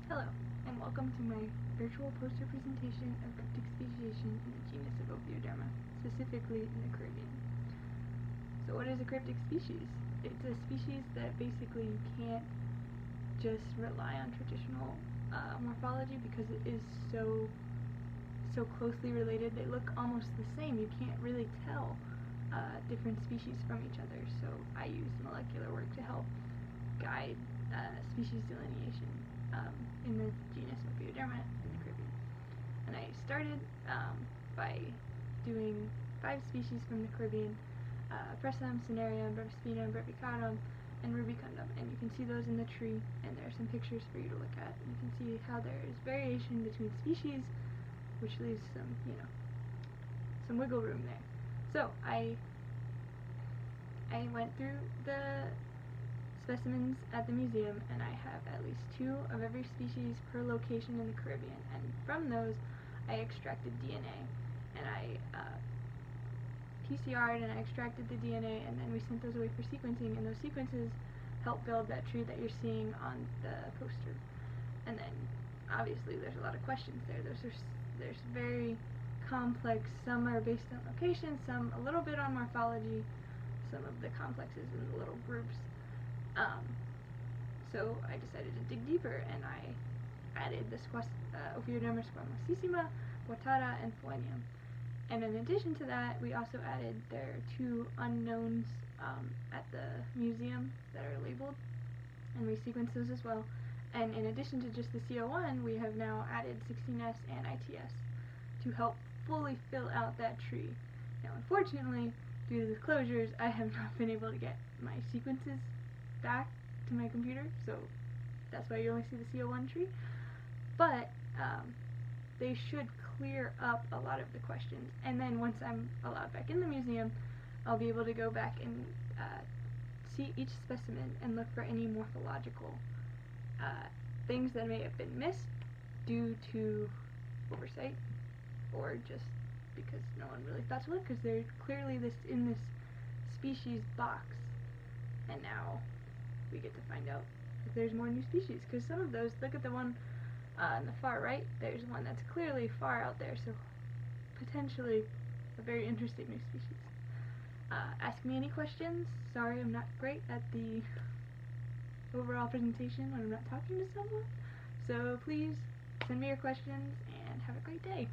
Hello, and welcome to my virtual poster presentation of cryptic speciation in the genus of Ophioderma, specifically in the Caribbean. So what is a cryptic species? It's a species that basically you can't just rely on traditional morphology because it is so closely related. They look almost the same. You can't really tell different species from each other, so I use molecular work to help guide species delineation in the genus Ophioderma in the Caribbean. And I started by doing 5 species from the Caribbean: Pressum, Cinerarum, Brevispinum, Brevicatum, and Rubicundum. And you can see those in the tree, and there are some pictures for you to look at. And you can see how there is variation between species, which leaves some, some wiggle room there. So I went through the specimens at the museum, and I have at least 2 of every species per location in the Caribbean, and from those I extracted DNA, and I PCR'd and I extracted the DNA, and then we sent those away for sequencing, and those sequences help build that tree that you're seeing on the poster. And then obviously there's a lot of questions there. There's very complex, some are based on location, some a little bit on morphology, some of the complexes in the little groups. So I decided to dig deeper, and I added the Ophioderma squamosissima, guattata, and phoenium. And in addition to that, we also added their 2 unknowns at the museum that are labeled, and we sequenced those as well. And in addition to just the CO1, we have now added 16S and ITS to help fully fill out that tree. Now, unfortunately, due to the closures, I have not been able to get my sequences back to my computer, so that's why you only see the CO1 tree. But they should clear up a lot of the questions, and then once I'm allowed back in the museum, I'll be able to go back and see each specimen and look for any morphological things that may have been missed due to oversight, or just because no one really thought to look, because they're clearly in this species box, and now we get to find out if there's more new species, because some of those, look at the one on the far right, there's one that's clearly far out there, so potentially a very interesting new species. Ask me any questions. Sorry, I'm not great at the overall presentation when I'm not talking to someone, so please send me your questions, and have a great day.